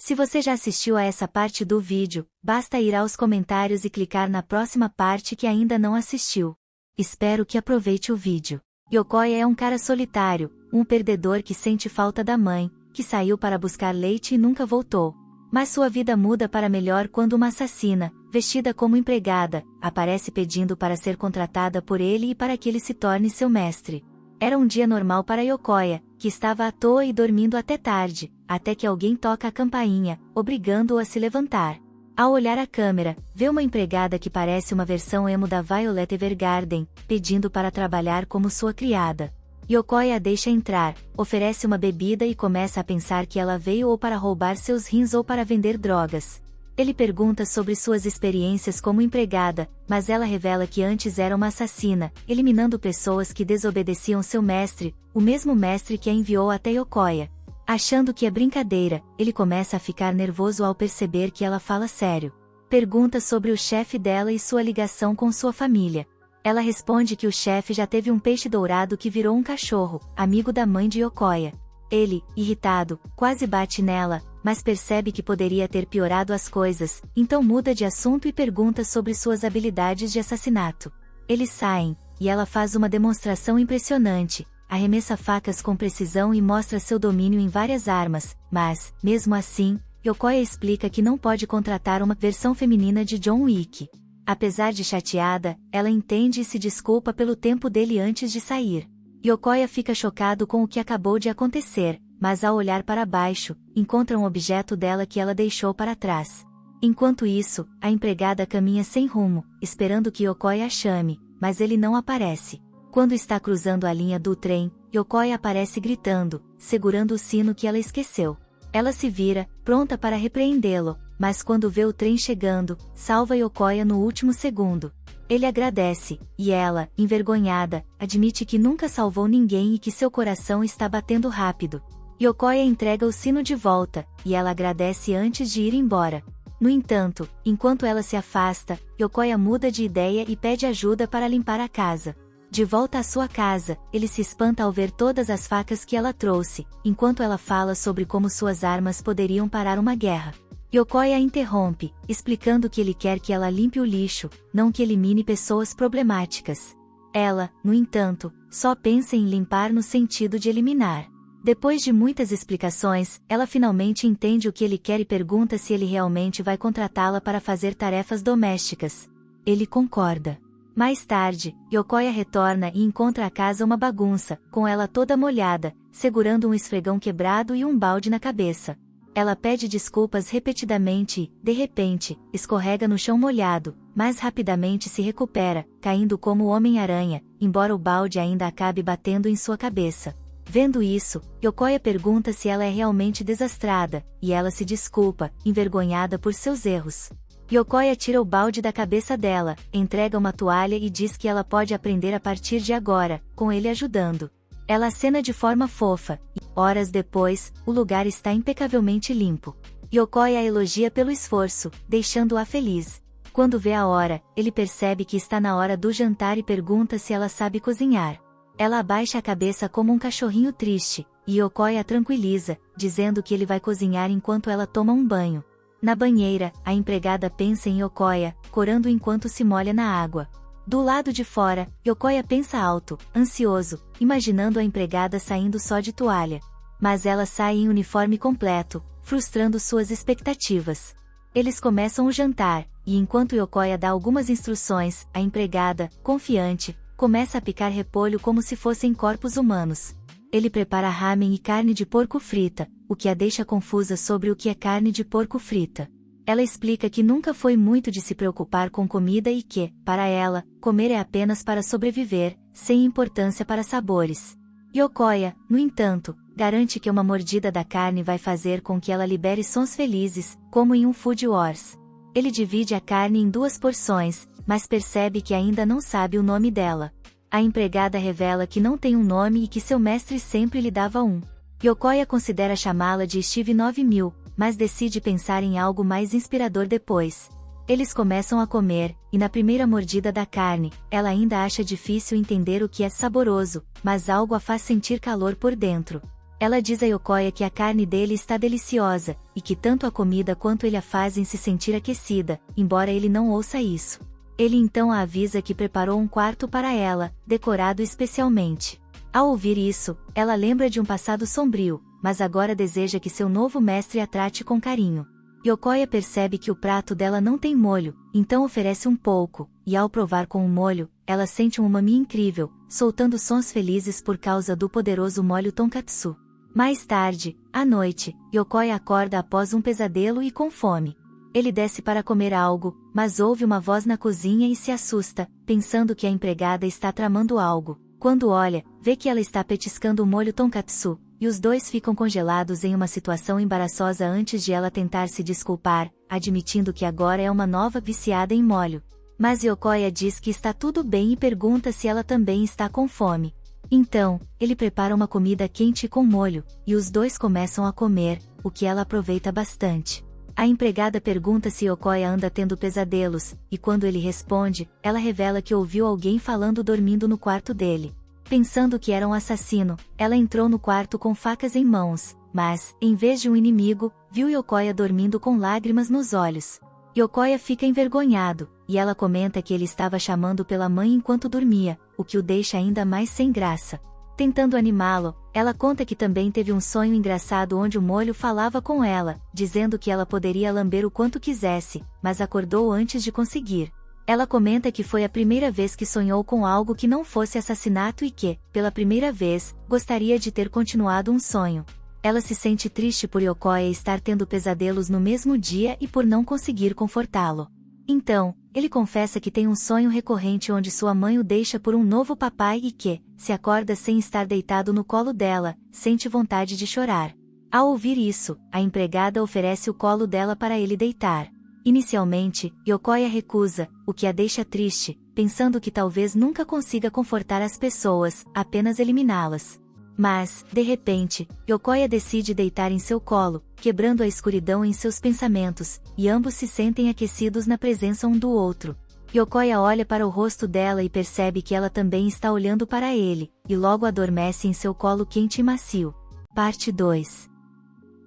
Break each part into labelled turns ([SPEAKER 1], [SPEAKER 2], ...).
[SPEAKER 1] Se você já assistiu a essa parte do vídeo, basta ir aos comentários e clicar na próxima parte que ainda não assistiu. Espero que aproveite o vídeo. Yokoya é um cara solitário, um perdedor que sente falta da mãe, que saiu para buscar leite e nunca voltou. Mas sua vida muda para melhor quando uma assassina, vestida como empregada, aparece pedindo para ser contratada por ele e para que ele se torne seu mestre. Era um dia normal para Yokoya, que estava à toa e dormindo até tarde, até que alguém toca a campainha, obrigando-o a se levantar. Ao olhar a câmera, vê uma empregada que parece uma versão emo da Violet Evergarden, pedindo para trabalhar como sua criada. Yokoya a deixa entrar, oferece uma bebida e começa a pensar que ela veio ou para roubar seus rins ou para vender drogas. Ele pergunta sobre suas experiências como empregada, mas ela revela que antes era uma assassina, eliminando pessoas que desobedeciam seu mestre, o mesmo mestre que a enviou até Yokoya. Achando que é brincadeira, ele começa a ficar nervoso ao perceber que ela fala sério. Pergunta sobre o chefe dela e sua ligação com sua família. Ela responde que o chefe já teve um peixe dourado que virou um cachorro, amigo da mãe de Yokoya. Ele, irritado, quase bate nela, mas percebe que poderia ter piorado as coisas, então muda de assunto e pergunta sobre suas habilidades de assassinato. Eles saem, e ela faz uma demonstração impressionante, arremessa facas com precisão e mostra seu domínio em várias armas, mas, mesmo assim, Yokoya explica que não pode contratar uma versão feminina de John Wick. Apesar de chateada, ela entende e se desculpa pelo tempo dele antes de sair. Yokoya fica chocado com o que acabou de acontecer, mas ao olhar para baixo, encontra um objeto dela que ela deixou para trás. Enquanto isso, a empregada caminha sem rumo, esperando que Yokoya a chame, mas ele não aparece. Quando está cruzando a linha do trem, Yokoya aparece gritando, segurando o sino que ela esqueceu. Ela se vira, pronta para repreendê-lo, mas quando vê o trem chegando, salva Yokoya no último segundo. Ele agradece, e ela, envergonhada, admite que nunca salvou ninguém e que seu coração está batendo rápido. Yokoya entrega o sino de volta, e ela agradece antes de ir embora. No entanto, enquanto ela se afasta, Yokoya muda de ideia e pede ajuda para limpar a casa. De volta à sua casa, ele se espanta ao ver todas as facas que ela trouxe, enquanto ela fala sobre como suas armas poderiam parar uma guerra. Yokoya a interrompe, explicando que ele quer que ela limpe o lixo, não que elimine pessoas problemáticas. Ela, no entanto, só pensa em limpar no sentido de eliminar. Depois de muitas explicações, ela finalmente entende o que ele quer e pergunta se ele realmente vai contratá-la para fazer tarefas domésticas. Ele concorda. Mais tarde, Yokoya retorna e encontra a casa uma bagunça, com ela toda molhada, segurando um esfregão quebrado e um balde na cabeça. Ela pede desculpas repetidamente e, de repente, escorrega no chão molhado, mas rapidamente se recupera, caindo como o Homem-Aranha, embora o balde ainda acabe batendo em sua cabeça. Vendo isso, Yokoya pergunta se ela é realmente desastrada, e ela se desculpa, envergonhada por seus erros. Yokoya tira o balde da cabeça dela, entrega uma toalha e diz que ela pode aprender a partir de agora, com ele ajudando. Ela acena de forma fofa, e, horas depois, o lugar está impecavelmente limpo. Yokoya a elogia pelo esforço, deixando-a feliz. Quando vê a hora, ele percebe que está na hora do jantar e pergunta se ela sabe cozinhar. Ela abaixa a cabeça como um cachorrinho triste, e Yokoya a tranquiliza, dizendo que ele vai cozinhar enquanto ela toma um banho. Na banheira, a empregada pensa em Yokoya, corando enquanto se molha na água. Do lado de fora, Yokoya pensa alto, ansioso, imaginando a empregada saindo só de toalha. Mas ela sai em uniforme completo, frustrando suas expectativas. Eles começam o jantar, e enquanto Yokoya dá algumas instruções, a empregada, confiante, começa a picar repolho como se fossem corpos humanos. Ele prepara ramen e carne de porco frita, o que a deixa confusa sobre o que é carne de porco frita. Ela explica que nunca foi muito de se preocupar com comida e que, para ela, comer é apenas para sobreviver, sem importância para sabores. Yokoya, no entanto, garante que uma mordida da carne vai fazer com que ela libere sons felizes, como em um Food Wars. Ele divide a carne em 2 porções, mas percebe que ainda não sabe o nome dela. A empregada revela que não tem um nome e que seu mestre sempre lhe dava um. Yokoya considera chamá-la de Steve 9000, mas decide pensar em algo mais inspirador depois. Eles começam a comer, e na primeira mordida da carne, ela ainda acha difícil entender o que é saboroso, mas algo a faz sentir calor por dentro. Ela diz a Yokoya que a carne dele está deliciosa, e que tanto a comida quanto ele a fazem se sentir aquecida, embora ele não ouça isso. Ele então a avisa que preparou um quarto para ela, decorado especialmente. Ao ouvir isso, ela lembra de um passado sombrio, mas agora deseja que seu novo mestre a trate com carinho. Yokoya percebe que o prato dela não tem molho, então oferece um pouco, e ao provar com o molho, ela sente um umami incrível, soltando sons felizes por causa do poderoso molho tonkatsu. Mais tarde, à noite, Yokoya acorda após um pesadelo e com fome. Ele desce para comer algo, mas ouve uma voz na cozinha e se assusta, pensando que a empregada está tramando algo. Quando olha, vê que ela está petiscando o molho tonkatsu, e os dois ficam congelados em uma situação embaraçosa antes de ela tentar se desculpar, admitindo que agora é uma nova viciada em molho. Mas Yokoya diz que está tudo bem e pergunta se ela também está com fome. Então, ele prepara uma comida quente com molho, e os dois começam a comer, o que ela aproveita bastante. A empregada pergunta se Yokoya anda tendo pesadelos, e quando ele responde, ela revela que ouviu alguém falando dormindo no quarto dele. Pensando que era um assassino, ela entrou no quarto com facas em mãos, mas, em vez de um inimigo, viu Yokoya dormindo com lágrimas nos olhos. Yokoya fica envergonhado, e ela comenta que ele estava chamando pela mãe enquanto dormia, o que o deixa ainda mais sem graça. Tentando animá-lo, ela conta que também teve um sonho engraçado onde o molho falava com ela, dizendo que ela poderia lamber o quanto quisesse, mas acordou antes de conseguir. Ela comenta que foi a primeira vez que sonhou com algo que não fosse assassinato e que, pela primeira vez, gostaria de ter continuado um sonho. Ela se sente triste por Yokoya estar tendo pesadelos no mesmo dia e por não conseguir confortá-lo. Então, ele confessa que tem um sonho recorrente onde sua mãe o deixa por um novo papai e que, se acorda sem estar deitado no colo dela, sente vontade de chorar. Ao ouvir isso, a empregada oferece o colo dela para ele deitar. Inicialmente, Yokoya recusa, o que a deixa triste, pensando que talvez nunca consiga confortar as pessoas, apenas eliminá-las. Mas, de repente, Yokoya decide deitar em seu colo, quebrando a escuridão em seus pensamentos, e ambos se sentem aquecidos na presença um do outro. Yokoya olha para o rosto dela e percebe que ela também está olhando para ele, e logo adormece em seu colo quente e macio. Parte 2.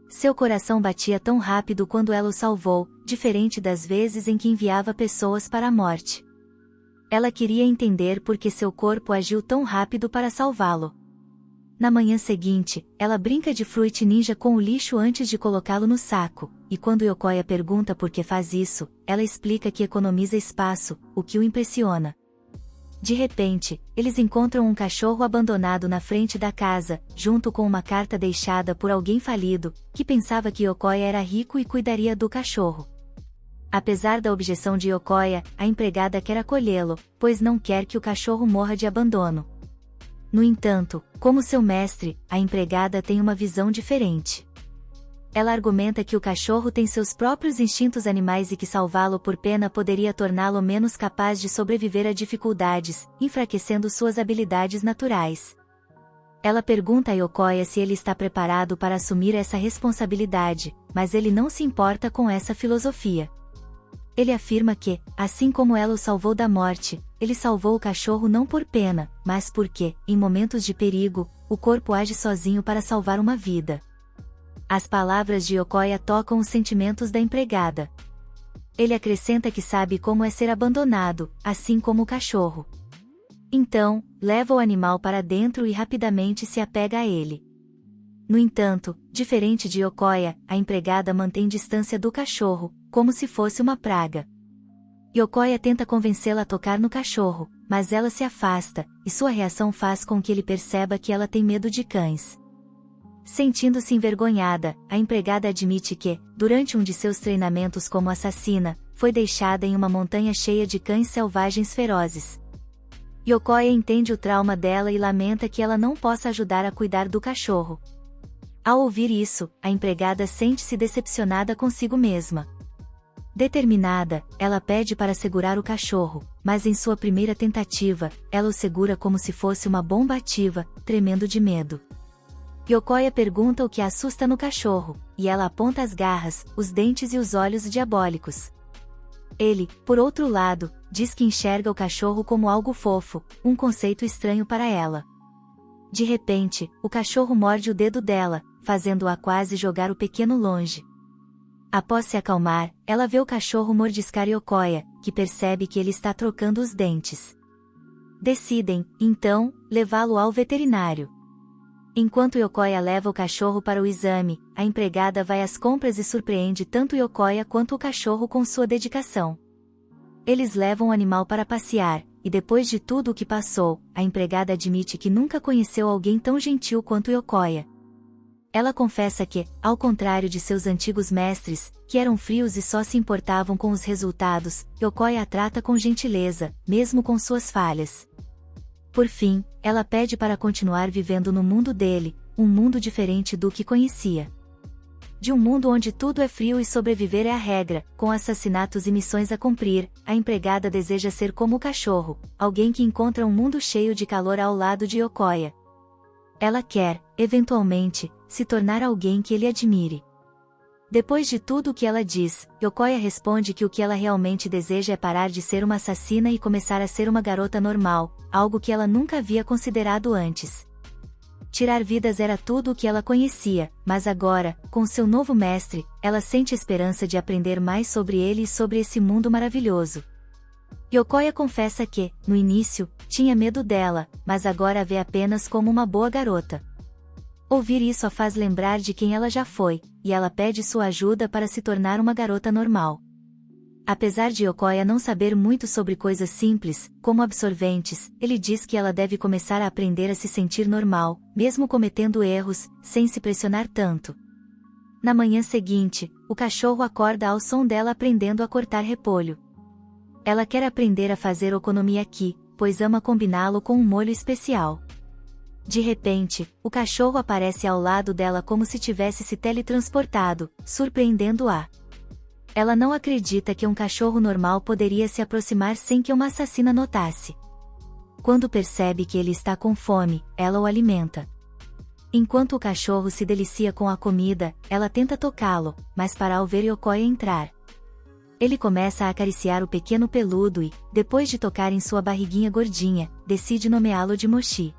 [SPEAKER 1] Seu coração batia tão rápido quando ela o salvou, diferente das vezes em que enviava pessoas para a morte. Ela queria entender por que seu corpo agiu tão rápido para salvá-lo. Na manhã seguinte, ela brinca de Fruit Ninja com o lixo antes de colocá-lo no saco, e quando Yokoya pergunta por que faz isso, ela explica que economiza espaço, o que o impressiona. De repente, eles encontram um cachorro abandonado na frente da casa, junto com uma carta deixada por alguém falido, que pensava que Yokoya era rico e cuidaria do cachorro. Apesar da objeção de Yokoya, a empregada quer acolhê-lo, pois não quer que o cachorro morra de abandono. No entanto, como seu mestre, a empregada tem uma visão diferente. Ela argumenta que o cachorro tem seus próprios instintos animais e que salvá-lo por pena poderia torná-lo menos capaz de sobreviver a dificuldades, enfraquecendo suas habilidades naturais. Ela pergunta a Yokoya se ele está preparado para assumir essa responsabilidade, mas ele não se importa com essa filosofia. Ele afirma que, assim como ela o salvou da morte, ele salvou o cachorro não por pena, mas porque, em momentos de perigo, o corpo age sozinho para salvar uma vida. As palavras de Yokoya tocam os sentimentos da empregada. Ele acrescenta que sabe como é ser abandonado, assim como o cachorro. Então, leva o animal para dentro e rapidamente se apega a ele. No entanto, diferente de Yokoya, a empregada mantém distância do cachorro, como se fosse uma praga. Yokoya tenta convencê-la a tocar no cachorro, mas ela se afasta, e sua reação faz com que ele perceba que ela tem medo de cães. Sentindo-se envergonhada, a empregada admite que, durante um de seus treinamentos como assassina, foi deixada em uma montanha cheia de cães selvagens ferozes. Yokoya entende o trauma dela e lamenta que ela não possa ajudar a cuidar do cachorro. Ao ouvir isso, a empregada sente-se decepcionada consigo mesma. Determinada, ela pede para segurar o cachorro, mas em sua primeira tentativa, ela o segura como se fosse uma bomba ativa, tremendo de medo. Yokoya pergunta o que a assusta no cachorro, e ela aponta as garras, os dentes e os olhos diabólicos. Ele, por outro lado, diz que enxerga o cachorro como algo fofo, um conceito estranho para ela. De repente, o cachorro morde o dedo dela, fazendo-a quase jogar o pequeno longe. Após se acalmar, ela vê o cachorro mordiscar Yokoya, que percebe que ele está trocando os dentes. Decidem, então, levá-lo ao veterinário. Enquanto Yokoya leva o cachorro para o exame, a empregada vai às compras e surpreende tanto Yokoya quanto o cachorro com sua dedicação. Eles levam o animal para passear, e depois de tudo o que passou, a empregada admite que nunca conheceu alguém tão gentil quanto Yokoya. Ela confessa que, ao contrário de seus antigos mestres, que eram frios e só se importavam com os resultados, Yokoya a trata com gentileza, mesmo com suas falhas. Por fim, ela pede para continuar vivendo no mundo dele, um mundo diferente do que conhecia. De um mundo onde tudo é frio e sobreviver é a regra, com assassinatos e missões a cumprir, a empregada deseja ser como o cachorro, alguém que encontra um mundo cheio de calor ao lado de Yokoya. Ela quer, eventualmente, se tornar alguém que ele admire. Depois de tudo o que ela diz, Yokoya responde que o que ela realmente deseja é parar de ser uma assassina e começar a ser uma garota normal, algo que ela nunca havia considerado antes. Tirar vidas era tudo o que ela conhecia, mas agora, com seu novo mestre, ela sente esperança de aprender mais sobre ele e sobre esse mundo maravilhoso. Yokoya confessa que, no início, tinha medo dela, mas agora a vê apenas como uma boa garota. Ouvir isso a faz lembrar de quem ela já foi, e ela pede sua ajuda para se tornar uma garota normal. Apesar de Yokoya não saber muito sobre coisas simples, como absorventes, ele diz que ela deve começar a aprender a se sentir normal, mesmo cometendo erros, sem se pressionar tanto. Na manhã seguinte, o cachorro acorda ao som dela aprendendo a cortar repolho. Ela quer aprender a fazer okonomiyaki, pois ama combiná-lo com um molho especial. De repente, o cachorro aparece ao lado dela como se tivesse se teletransportado, surpreendendo-a. Ela não acredita que um cachorro normal poderia se aproximar sem que uma assassina notasse. Quando percebe que ele está com fome, ela o alimenta. Enquanto o cachorro se delicia com a comida, ela tenta tocá-lo, mas para ao ver Yokoya entrar. Ele começa a acariciar o pequeno peludo e, depois de tocar em sua barriguinha gordinha, decide nomeá-lo de Mochi.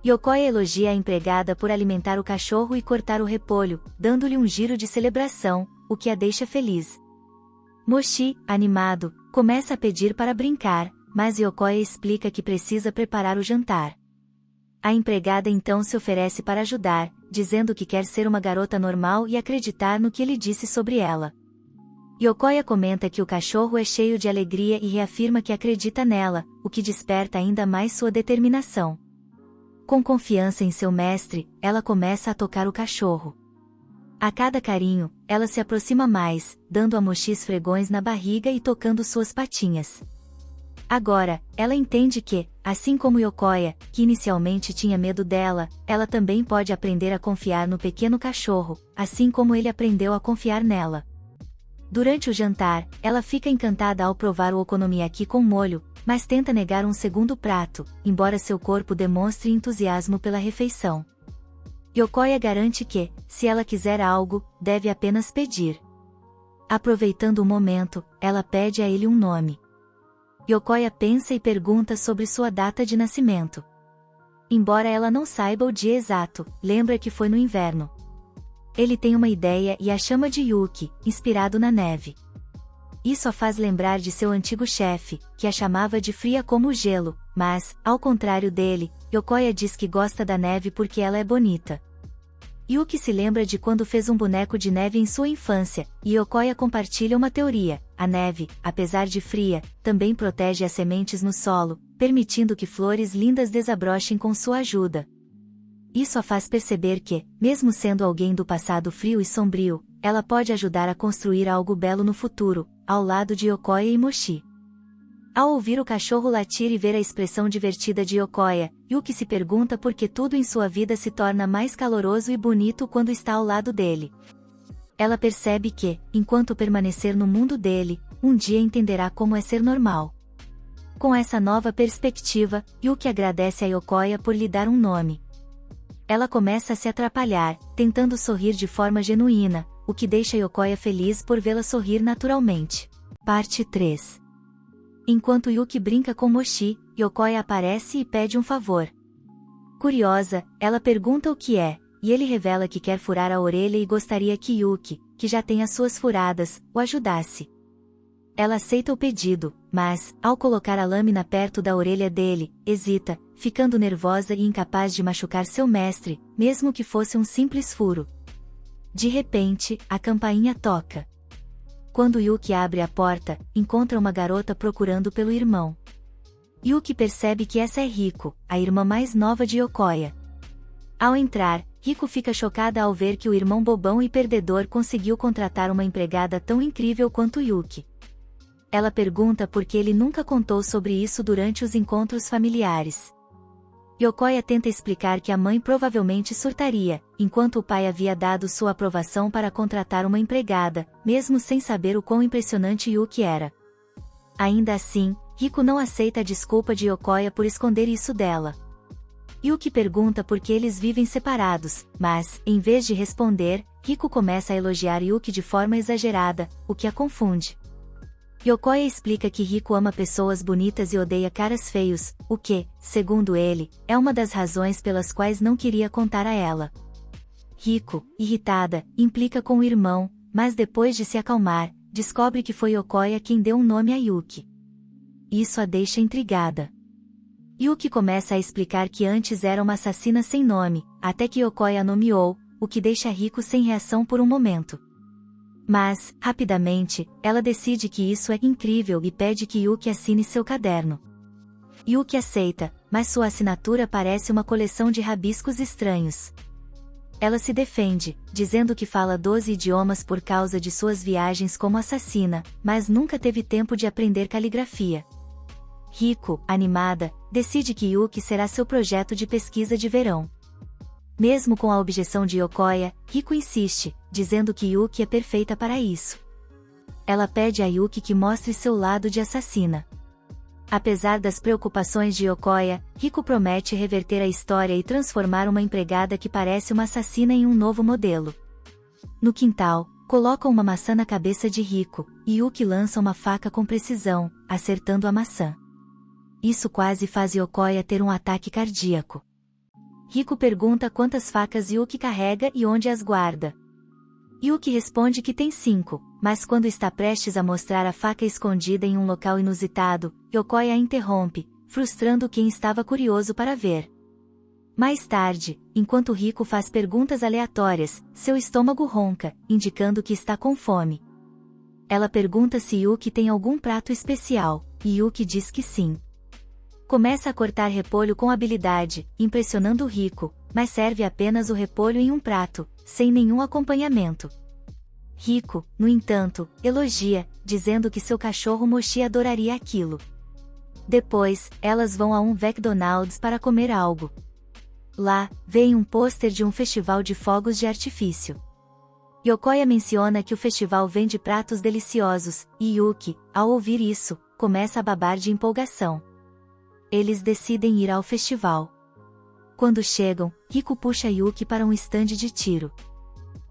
[SPEAKER 1] Yokoya elogia a empregada por alimentar o cachorro e cortar o repolho, dando-lhe um giro de celebração, o que a deixa feliz. Mochi, animado, começa a pedir para brincar, mas Yokoya explica que precisa preparar o jantar. A empregada então se oferece para ajudar, dizendo que quer ser uma garota normal e acreditar no que ele disse sobre ela. Yokoya comenta que o cachorro é cheio de alegria e reafirma que acredita nela, o que desperta ainda mais sua determinação. Com confiança em seu mestre, ela começa a tocar o cachorro. A cada carinho, ela se aproxima mais, dando a Mochi esfregões na barriga e tocando suas patinhas. Agora, ela entende que, assim como Yokoya, que inicialmente tinha medo dela, ela também pode aprender a confiar no pequeno cachorro, assim como ele aprendeu a confiar nela. Durante o jantar, ela fica encantada ao provar o okonomiyaki com molho, mas tenta negar um segundo prato, embora seu corpo demonstre entusiasmo pela refeição. Yokoya garante que, se ela quiser algo, deve apenas pedir. Aproveitando o momento, ela pede a ele um nome. Yokoya pensa e pergunta sobre sua data de nascimento. Embora ela não saiba o dia exato, lembra que foi no inverno. Ele tem uma ideia e a chama de Yuki, inspirado na neve. Isso a faz lembrar de seu antigo chefe, que a chamava de fria como o gelo, mas, ao contrário dele, Yokoya diz que gosta da neve porque ela é bonita. Yuki se lembra de quando fez um boneco de neve em sua infância, e Yokoya compartilha uma teoria: a neve, apesar de fria, também protege as sementes no solo, permitindo que flores lindas desabrochem com sua ajuda. Isso a faz perceber que, mesmo sendo alguém do passado frio e sombrio, ela pode ajudar a construir algo belo no futuro, ao lado de Yokoya e Mochi. Ao ouvir o cachorro latir e ver a expressão divertida de Yokoya, Yuki se pergunta por que tudo em sua vida se torna mais caloroso e bonito quando está ao lado dele. Ela percebe que, enquanto permanecer no mundo dele, um dia entenderá como é ser normal. Com essa nova perspectiva, Yuki agradece a Yokoya por lhe dar um nome. Ela começa a se atrapalhar, tentando sorrir de forma genuína, o que deixa Yokoya feliz por vê-la sorrir naturalmente. Parte 3. Enquanto Yuki brinca com Mochi, Yokoya aparece e pede um favor. Curiosa, ela pergunta o que é, e ele revela que quer furar a orelha e gostaria que Yuki, que já tem as suas furadas, o ajudasse. Ela aceita o pedido, mas, ao colocar a lâmina perto da orelha dele, hesita, ficando nervosa e incapaz de machucar seu mestre, mesmo que fosse um simples furo. De repente, a campainha toca. Quando Yuki abre a porta, encontra uma garota procurando pelo irmão. Yuki percebe que essa é Riko, a irmã mais nova de Yokoya. Ao entrar, Riko fica chocada ao ver que o irmão bobão e perdedor conseguiu contratar uma empregada tão incrível quanto Yuki. Ela pergunta por que ele nunca contou sobre isso durante os encontros familiares. Yokoya tenta explicar que a mãe provavelmente surtaria, enquanto o pai havia dado sua aprovação para contratar uma empregada, mesmo sem saber o quão impressionante Yuki era. Ainda assim, Riko não aceita a desculpa de Yokoya por esconder isso dela. Yuki pergunta por que eles vivem separados, mas, em vez de responder, Riko começa a elogiar Yuki de forma exagerada, o que a confunde. Yokoya explica que Riko ama pessoas bonitas e odeia caras feios, o que, segundo ele, é uma das razões pelas quais não queria contar a ela. Riko, irritada, implica com o irmão, mas depois de se acalmar, descobre que foi Yokoya quem deu um nome a Yuki. Isso a deixa intrigada. Yuki começa a explicar que antes era uma assassina sem nome, até que Yokoya a nomeou, o que deixa Riko sem reação por um momento. Mas, rapidamente, ela decide que isso é incrível e pede que Yuki assine seu caderno. Yuki aceita, mas sua assinatura parece uma coleção de rabiscos estranhos. Ela se defende, dizendo que fala 12 idiomas por causa de suas viagens como assassina, mas nunca teve tempo de aprender caligrafia. Riko, animada, decide que Yuki será seu projeto de pesquisa de verão. Mesmo com a objeção de Yokoya, Riko insiste, dizendo que Yuki é perfeita para isso. Ela pede a Yuki que mostre seu lado de assassina. Apesar das preocupações de Yokoya, Riko promete reverter a história e transformar uma empregada que parece uma assassina em um novo modelo. No quintal, colocam uma maçã na cabeça de Riko, e Yuki lança uma faca com precisão, acertando a maçã. Isso quase faz Yokoya ter um ataque cardíaco. Riko pergunta quantas facas Yuki carrega e onde as guarda. Yuki responde que tem 5, mas quando está prestes a mostrar a faca escondida em um local inusitado, Yokoya a interrompe, frustrando quem estava curioso para ver. Mais tarde, enquanto Riko faz perguntas aleatórias, seu estômago ronca, indicando que está com fome. Ela pergunta se Yuki tem algum prato especial, e Yuki diz que sim. Começa a cortar repolho com habilidade, impressionando Riko, mas serve apenas o repolho em um prato, sem nenhum acompanhamento. Riko, no entanto, elogia, dizendo que seu cachorro Mochi adoraria aquilo. Depois, elas vão a um McDonald's para comer algo. Lá, veem um pôster de um festival de fogos de artifício. Yokoya menciona que o festival vende pratos deliciosos, e Yuki, ao ouvir isso, começa a babar de empolgação. Eles decidem ir ao festival. Quando chegam, Riko puxa Yuki para um estande de tiro.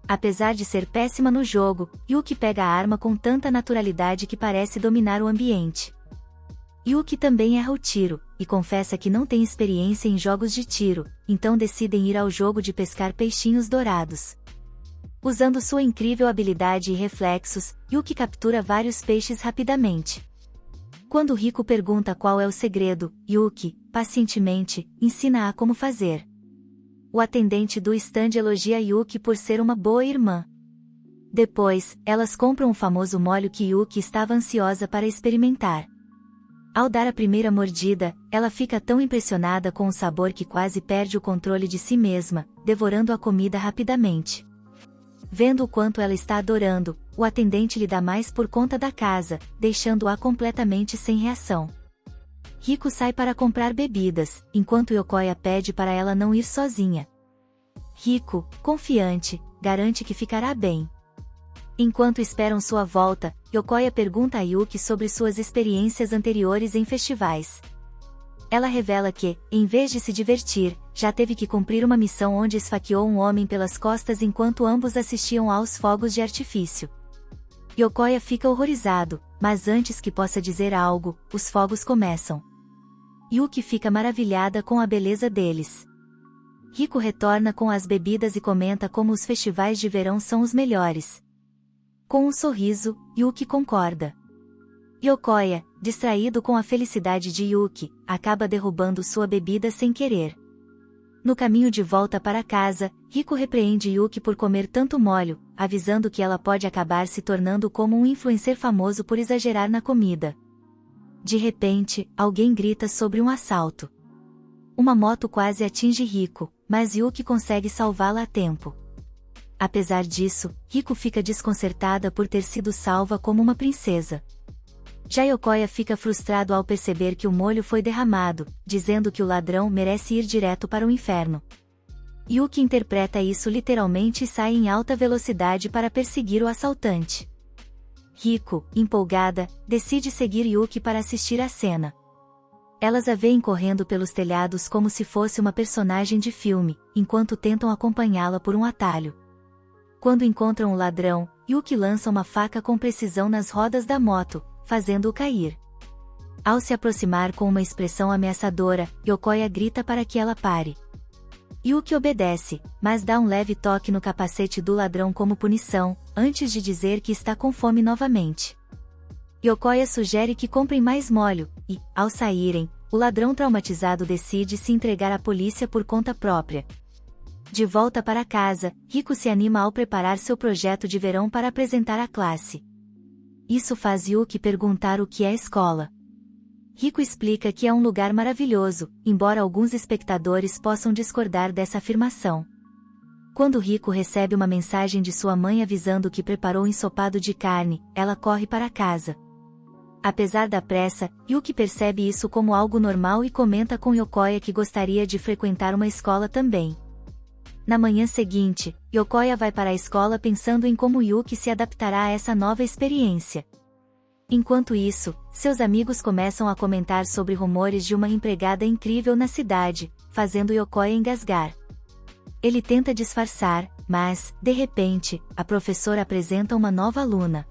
[SPEAKER 1] Apesar de ser péssima no jogo, Yuki pega a arma com tanta naturalidade que parece dominar o ambiente. Yuki também erra o tiro, e confessa que não tem experiência em jogos de tiro, então decidem ir ao jogo de pescar peixinhos dourados. Usando sua incrível habilidade e reflexos, Yuki captura vários peixes rapidamente. Quando Riko pergunta qual é o segredo, Yuki, pacientemente, ensina-a como fazer. O atendente do stand elogia Yuki por ser uma boa irmã. Depois, elas compram o famoso molho que Yuki estava ansiosa para experimentar. Ao dar a primeira mordida, ela fica tão impressionada com o sabor que quase perde o controle de si mesma, devorando a comida rapidamente. Vendo o quanto ela está adorando, o atendente lhe dá mais por conta da casa, deixando-a completamente sem reação. Riko sai para comprar bebidas, enquanto Yokoya pede para ela não ir sozinha. Riko, confiante, garante que ficará bem. Enquanto esperam sua volta, Yokoya pergunta a Yuki sobre suas experiências anteriores em festivais. Ela revela que, em vez de se divertir, já teve que cumprir uma missão onde esfaqueou um homem pelas costas enquanto ambos assistiam aos fogos de artifício. Yokoya fica horrorizado, mas antes que possa dizer algo, os fogos começam. Yuki fica maravilhada com a beleza deles. Riko retorna com as bebidas e comenta como os festivais de verão são os melhores. Com um sorriso, Yuki concorda. Yokoya, distraído com a felicidade de Yuki, acaba derrubando sua bebida sem querer. No caminho de volta para casa, Riko repreende Yuki por comer tanto molho, avisando que ela pode acabar se tornando como um influencer famoso por exagerar na comida. De repente, alguém grita sobre um assalto. Uma moto quase atinge Riko, mas Yuki consegue salvá-la a tempo. Apesar disso, Riko fica desconcertada por ter sido salva como uma princesa. Já Yokoya fica frustrado ao perceber que o molho foi derramado, dizendo que o ladrão merece ir direto para o inferno. Yuki interpreta isso literalmente e sai em alta velocidade para perseguir o assaltante. Riko, empolgada, decide seguir Yuki para assistir à cena. Elas a veem correndo pelos telhados como se fosse uma personagem de filme, enquanto tentam acompanhá-la por um atalho. Quando encontram o ladrão, Yuki lança uma faca com precisão nas rodas da moto, fazendo-o cair. Ao se aproximar com uma expressão ameaçadora, Yokoya grita para que ela pare. Yuki obedece, mas dá um leve toque no capacete do ladrão como punição, antes de dizer que está com fome novamente. Yokoya sugere que comprem mais molho, e, ao saírem, o ladrão traumatizado decide se entregar à polícia por conta própria. De volta para casa, Riko se anima ao preparar seu projeto de verão para apresentar à classe. Isso faz Yuki perguntar o que é a escola. Riko explica que é um lugar maravilhoso, embora alguns espectadores possam discordar dessa afirmação. Quando Riko recebe uma mensagem de sua mãe avisando que preparou um ensopado de carne, ela corre para casa. Apesar da pressa, Yuki percebe isso como algo normal e comenta com Yokoya que gostaria de frequentar uma escola também. Na manhã seguinte, Yokoya vai para a escola pensando em como Yuki se adaptará a essa nova experiência. Enquanto isso, seus amigos começam a comentar sobre rumores de uma empregada incrível na cidade, fazendo Yokoya engasgar. Ele tenta disfarçar, mas, de repente, a professora apresenta uma nova aluna.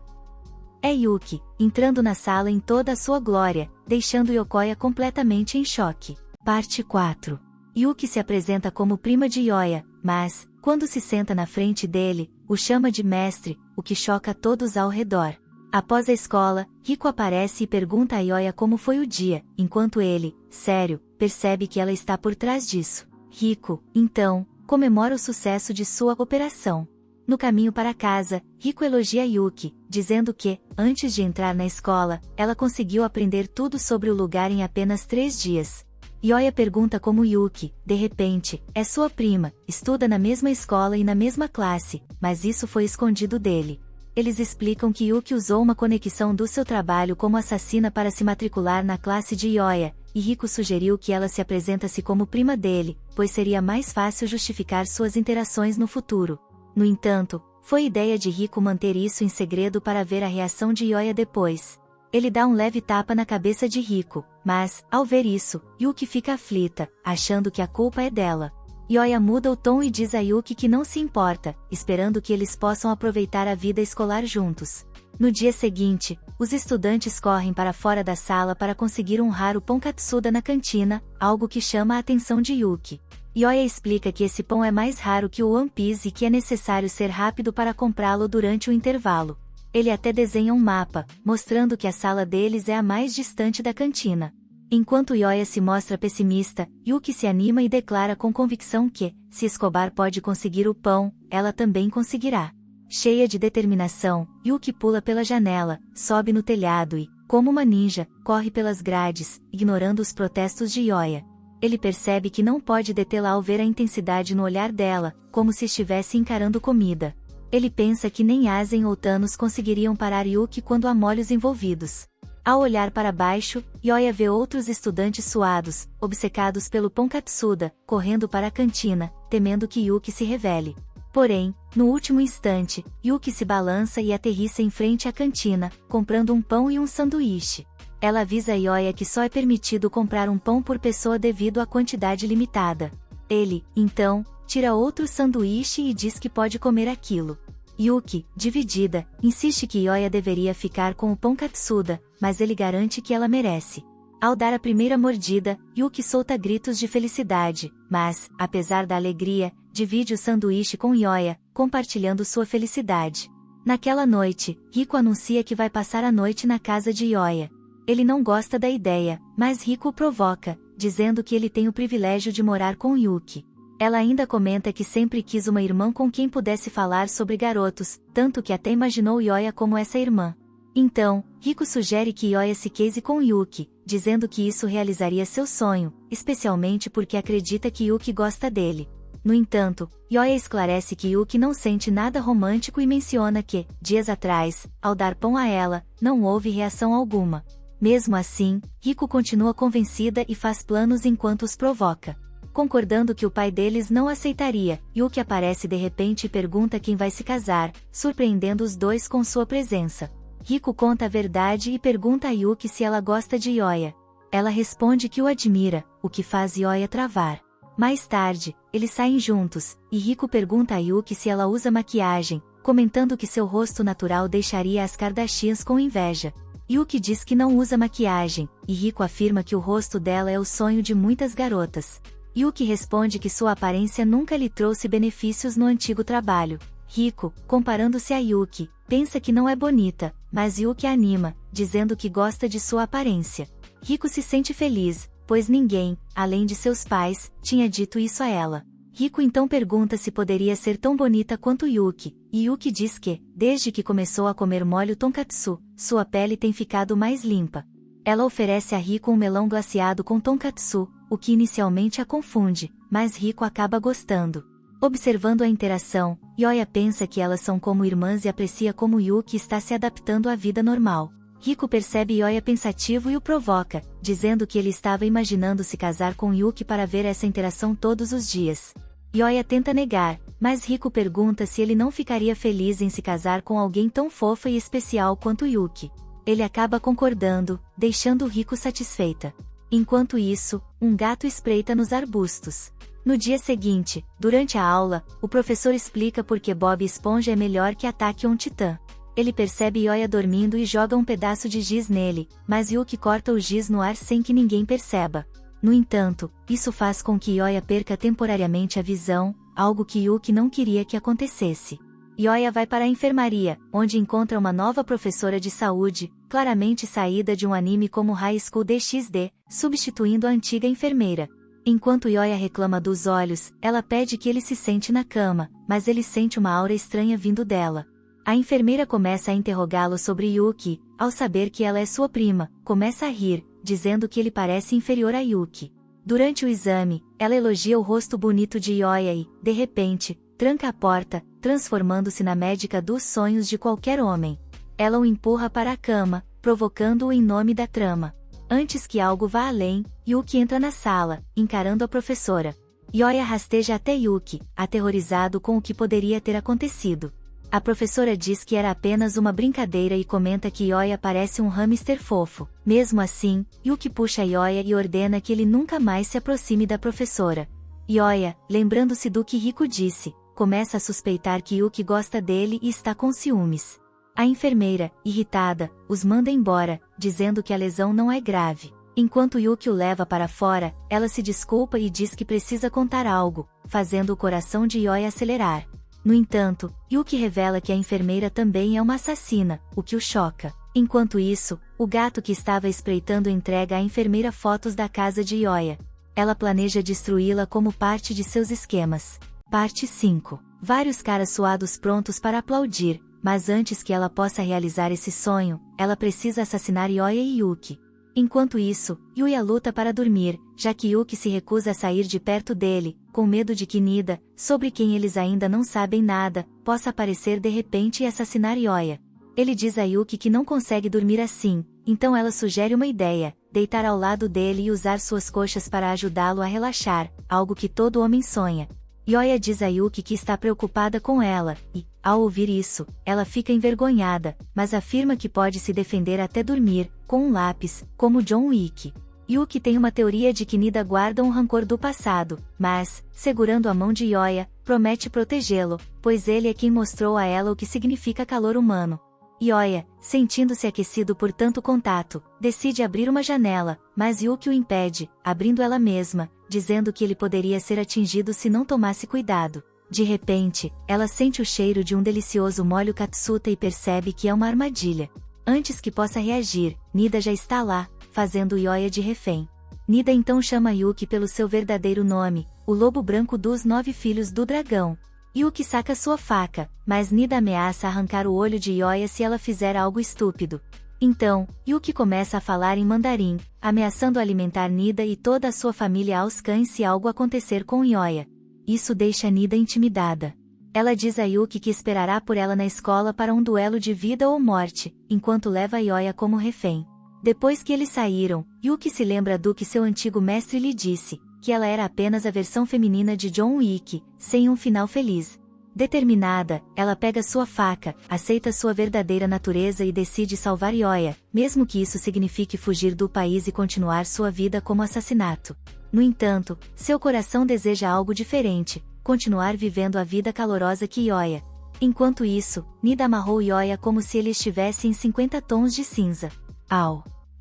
[SPEAKER 1] É Yuki, entrando na sala em toda a sua glória, deixando Yokoya completamente em choque. Parte 4. Yuki se apresenta como prima de Yoya, mas, quando se senta na frente dele, o chama de mestre, o que choca todos ao redor. Após a escola, Riko aparece e pergunta a Yoya como foi o dia, enquanto ele, sério, percebe que ela está por trás disso. Riko, então, comemora o sucesso de sua operação. No caminho para casa, Riko elogia Yuki, dizendo que, antes de entrar na escola, ela conseguiu aprender tudo sobre o lugar em apenas 3 dias. Yoya pergunta como Yuki, de repente, é sua prima, estuda na mesma escola e na mesma classe, mas isso foi escondido dele. Eles explicam que Yuki usou uma conexão do seu trabalho como assassina para se matricular na classe de Yoya, e Riko sugeriu que ela se apresentasse como prima dele, pois seria mais fácil justificar suas interações no futuro. No entanto, foi ideia de Riko manter isso em segredo para ver a reação de Yoya depois. Ele dá um leve tapa na cabeça de Riko, mas, ao ver isso, Yuki fica aflita, achando que a culpa é dela. Yoya muda o tom e diz a Yuki que não se importa, esperando que eles possam aproveitar a vida escolar juntos. No dia seguinte, os estudantes correm para fora da sala para conseguir um raro pão katsuda na cantina, algo que chama a atenção de Yuki. Yoya explica que esse pão é mais raro que o One Piece e que é necessário ser rápido para comprá-lo durante o intervalo. Ele até desenha um mapa, mostrando que a sala deles é a mais distante da cantina. Enquanto Yoya se mostra pessimista, Yuki se anima e declara com convicção que, se Escobar pode conseguir o pão, ela também conseguirá. Cheia de determinação, Yuki pula pela janela, sobe no telhado e, como uma ninja, corre pelas grades, ignorando os protestos de Yoya. Ele percebe que não pode detê-la ao ver a intensidade no olhar dela, como se estivesse encarando comida. Ele pensa que nem Asen ou Thanos conseguiriam parar Yuki quando há molhos envolvidos. Ao olhar para baixo, Yoya vê outros estudantes suados, obcecados pelo pão katsuda, correndo para a cantina, temendo que Yuki se revele. Porém, no último instante, Yuki se balança e aterrissa em frente à cantina, comprando um pão e um sanduíche. Ela avisa Yoya que só é permitido comprar um pão por pessoa devido à quantidade limitada. Ele, então, tira outro sanduíche e diz que pode comer aquilo. Yuki, dividida, insiste que Yoya deveria ficar com o pão katsuda, mas ele garante que ela merece. Ao dar a primeira mordida, Yuki solta gritos de felicidade, mas, apesar da alegria, divide o sanduíche com Yoya, compartilhando sua felicidade. Naquela noite, Riku anuncia que vai passar a noite na casa de Yoya. Ele não gosta da ideia, mas Riku o provoca, dizendo que ele tem o privilégio de morar com Yuki. Ela ainda comenta que sempre quis uma irmã com quem pudesse falar sobre garotos, tanto que até imaginou Yoya como essa irmã. Então, Riku sugere que Yoya se case com Yuki, dizendo que isso realizaria seu sonho, especialmente porque acredita que Yuki gosta dele. No entanto, Yoya esclarece que Yuki não sente nada romântico e menciona que, dias atrás, ao dar pão a ela, não houve reação alguma. Mesmo assim, Riku continua convencida e faz planos enquanto os provoca. Concordando que o pai deles não aceitaria, Yuki aparece de repente e pergunta quem vai se casar, surpreendendo os dois com sua presença. Riku conta a verdade e pergunta a Yuki se ela gosta de Yoya. Ela responde que o admira, o que faz Yoya travar. Mais tarde, eles saem juntos, e Riku pergunta a Yuki se ela usa maquiagem, comentando que seu rosto natural deixaria as Kardashians com inveja. Yuki diz que não usa maquiagem, e Riku afirma que o rosto dela é o sonho de muitas garotas. Yuki responde que sua aparência nunca lhe trouxe benefícios no antigo trabalho. Riku, comparando-se a Yuki, pensa que não é bonita, mas Yuki a anima, dizendo que gosta de sua aparência. Riku se sente feliz, pois ninguém, além de seus pais, tinha dito isso a ela. Riku então pergunta se poderia ser tão bonita quanto Yuki, e Yuki diz que, desde que começou a comer molho tonkatsu, sua pele tem ficado mais limpa. Ela oferece a Riku um melão glaciado com tonkatsu, o que inicialmente a confunde, mas Riku acaba gostando. Observando a interação, Yoya pensa que elas são como irmãs e aprecia como Yuki está se adaptando à vida normal. Riku percebe Yoya pensativo e o provoca, dizendo que ele estava imaginando se casar com Yuki para ver essa interação todos os dias. Yoya tenta negar, mas Riku pergunta se ele não ficaria feliz em se casar com alguém tão fofa e especial quanto Yuki. Ele acaba concordando, deixando Riku satisfeita. Enquanto isso, um gato espreita nos arbustos. No dia seguinte, durante a aula, o professor explica por que Bob Esponja é melhor que Ataque on Titan. Ele percebe Yoya dormindo e joga um pedaço de giz nele, mas Yuki corta o giz no ar sem que ninguém perceba. No entanto, isso faz com que Yoya perca temporariamente a visão, algo que Yuki não queria que acontecesse. Yoya vai para a enfermaria, onde encontra uma nova professora de saúde, claramente saída de um anime como High School DxD, substituindo a antiga enfermeira. Enquanto Yoya reclama dos olhos, ela pede que ele se sente na cama, mas ele sente uma aura estranha vindo dela. A enfermeira começa a interrogá-lo sobre Yuki, ao saber que ela é sua prima, começa a rir, dizendo que ele parece inferior a Yuki. Durante o exame, ela elogia o rosto bonito de Yoya e, de repente, tranca a porta, transformando-se na médica dos sonhos de qualquer homem. Ela o empurra para a cama, provocando-o em nome da trama. Antes que algo vá além, Yuki entra na sala, encarando a professora. Yoya rasteja até Yuki, aterrorizado com o que poderia ter acontecido. A professora diz que era apenas uma brincadeira e comenta que Yoya parece um hamster fofo. Mesmo assim, Yuki puxa Yoya e ordena que ele nunca mais se aproxime da professora. Yoya, lembrando-se do que Riku disse, começa a suspeitar que Yuki gosta dele e está com ciúmes. A enfermeira, irritada, os manda embora, dizendo que a lesão não é grave. Enquanto Yuki o leva para fora, ela se desculpa e diz que precisa contar algo, fazendo o coração de Yoya acelerar. No entanto, Yuki revela que a enfermeira também é uma assassina, o que o choca. Enquanto isso, o gato que estava espreitando entrega à enfermeira fotos da casa de Yoya. Ela planeja destruí-la como parte de seus esquemas. Parte 5. Vários caras suados prontos para aplaudir, mas antes que ela possa realizar esse sonho, ela precisa assassinar Yoya e Yuki. Enquanto isso, Yuya luta para dormir, já que Yuki se recusa a sair de perto dele, com medo de que Nida, sobre quem eles ainda não sabem nada, possa aparecer de repente e assassinar Yoya. Ele diz a Yuki que não consegue dormir assim, então ela sugere uma ideia, deitar ao lado dele e usar suas coxas para ajudá-lo a relaxar, algo que todo homem sonha. Yoya diz a Yuki que está preocupada com ela, e, ao ouvir isso, ela fica envergonhada, mas afirma que pode se defender até dormir, com um lápis, como John Wick. Yuki tem uma teoria de que Nida guarda um rancor do passado, mas, segurando a mão de Yoya, promete protegê-lo, pois ele é quem mostrou a ela o que significa calor humano. Ioya, sentindo-se aquecido por tanto contato, decide abrir uma janela, mas Yuki o impede, abrindo ela mesma, dizendo que ele poderia ser atingido se não tomasse cuidado. De repente, ela sente o cheiro de um delicioso molho katsuta e percebe que é uma armadilha. Antes que possa reagir, Nida já está lá, fazendo Ioya de refém. Nida então chama Yuki pelo seu verdadeiro nome, o lobo branco dos 9 filhos do dragão. Yuki saca sua faca, mas Nida ameaça arrancar o olho de Ioya se ela fizer algo estúpido. Então, Yuki começa a falar em mandarim, ameaçando alimentar Nida e toda a sua família aos cães se algo acontecer com Ioya. Isso deixa Nida intimidada. Ela diz a Yuki que esperará por ela na escola para um duelo de vida ou morte, enquanto leva Ioya como refém. Depois que eles saíram, Yuki se lembra do que seu antigo mestre lhe disse, que ela era apenas a versão feminina de John Wick, sem um final feliz. Determinada, ela pega sua faca, aceita sua verdadeira natureza e decide salvar Ioya, mesmo que isso signifique fugir do país e continuar sua vida como assassinato. No entanto, seu coração deseja algo diferente, continuar vivendo a vida calorosa que Ioya. Enquanto isso, Nida amarrou Ioya como se ele estivesse em 50 tons de cinza.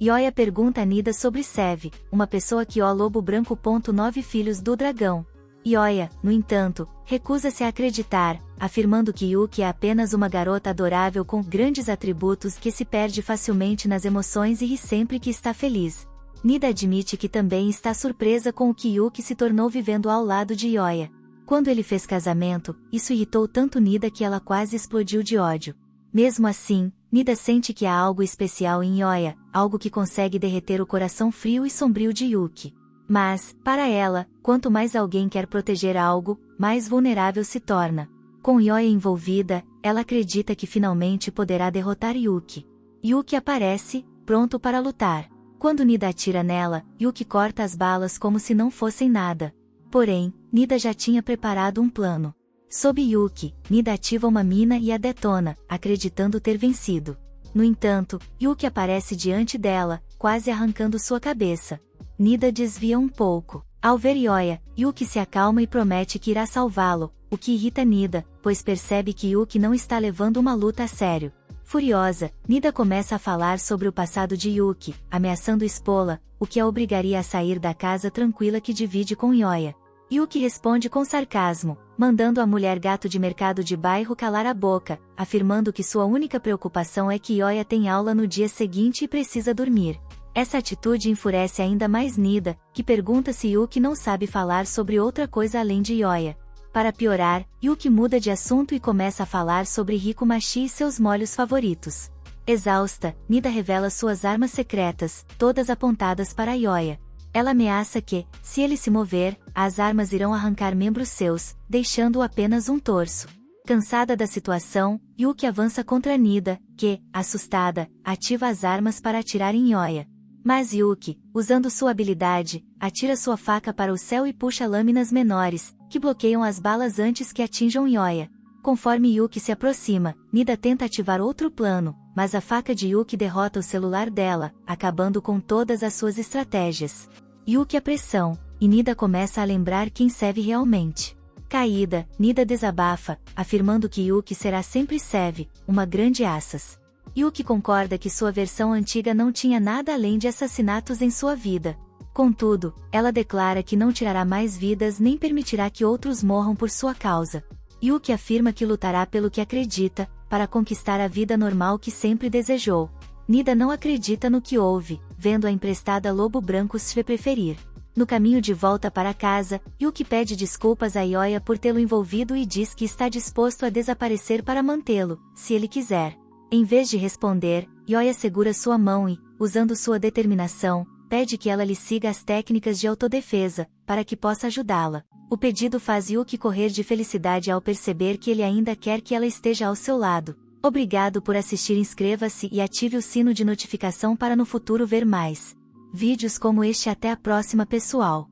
[SPEAKER 1] Ioya pergunta a Nida sobre Sev, uma pessoa que o lobo branco. 9 filhos do dragão. Ioya, no entanto, recusa-se a acreditar, afirmando que Yuki é apenas uma garota adorável com grandes atributos que se perde facilmente nas emoções e ri sempre que está feliz. Nida admite que também está surpresa com o que Yuki se tornou vivendo ao lado de Ioya. Quando ele fez casamento, isso irritou tanto Nida que ela quase explodiu de ódio. Mesmo assim, Nida sente que há algo especial em Ioya, algo que consegue derreter o coração frio e sombrio de Yuki. Mas, para ela, quanto mais alguém quer proteger algo, mais vulnerável se torna. Com Ioya envolvida, ela acredita que finalmente poderá derrotar Yuki. Yuki aparece, pronto para lutar. Quando Nida atira nela, Yuki corta as balas como se não fossem nada. Porém, Nida já tinha preparado um plano. Sob Yuki, Nida ativa uma mina e a detona, acreditando ter vencido. No entanto, Yuki aparece diante dela, quase arrancando sua cabeça. Nida desvia um pouco. Ao ver Ioya, Yuki se acalma e promete que irá salvá-lo, o que irrita Nida, pois percebe que Yuki não está levando uma luta a sério. Furiosa, Nida começa a falar sobre o passado de Yuki, ameaçando expô-la, o que a obrigaria a sair da casa tranquila que divide com Ioya. Yuki responde com sarcasmo, mandando a mulher gato de mercado de bairro calar a boca, afirmando que sua única preocupação é que Ioya tem aula no dia seguinte e precisa dormir. Essa atitude enfurece ainda mais Nida, que pergunta se Yuki não sabe falar sobre outra coisa além de Ioya. Para piorar, Yuki muda de assunto e começa a falar sobre Hikumashi e seus molhos favoritos. Exausta, Nida revela suas armas secretas, todas apontadas para Ioya. Ela ameaça que, se ele se mover, as armas irão arrancar membros seus, deixando-o apenas um torso. Cansada da situação, Yuki avança contra Nida, que, assustada, ativa as armas para atirar em Ioya. Mas Yuki, usando sua habilidade, atira sua faca para o céu e puxa lâminas menores, que bloqueiam as balas antes que atinjam Ioya. Conforme Yuki se aproxima, Nida tenta ativar outro plano, mas a faca de Yuki derrota o celular dela, acabando com todas as suas estratégias. Yuki a pressão, e Nida começa a lembrar quem Sev realmente. Caída, Nida desabafa, afirmando que Yuki será sempre Sev, uma grande assas. Yuki concorda que sua versão antiga não tinha nada além de assassinatos em sua vida. Contudo, ela declara que não tirará mais vidas nem permitirá que outros morram por sua causa. Yuki afirma que lutará pelo que acredita, para conquistar a vida normal que sempre desejou. Nida não acredita no que ouve, vendo a emprestada lobo branco se preferir. No caminho de volta para casa, Yuki pede desculpas a Ioya por tê-lo envolvido e diz que está disposto a desaparecer para mantê-lo, se ele quiser. Em vez de responder, Ioya segura sua mão e, usando sua determinação, pede que ela lhe siga as técnicas de autodefesa, para que possa ajudá-la. O pedido faz Yuki correr de felicidade ao perceber que ele ainda quer que ela esteja ao seu lado. Obrigado por assistir, inscreva-se e ative o sino de notificação para no futuro ver mais vídeos como este. Até a próxima, pessoal.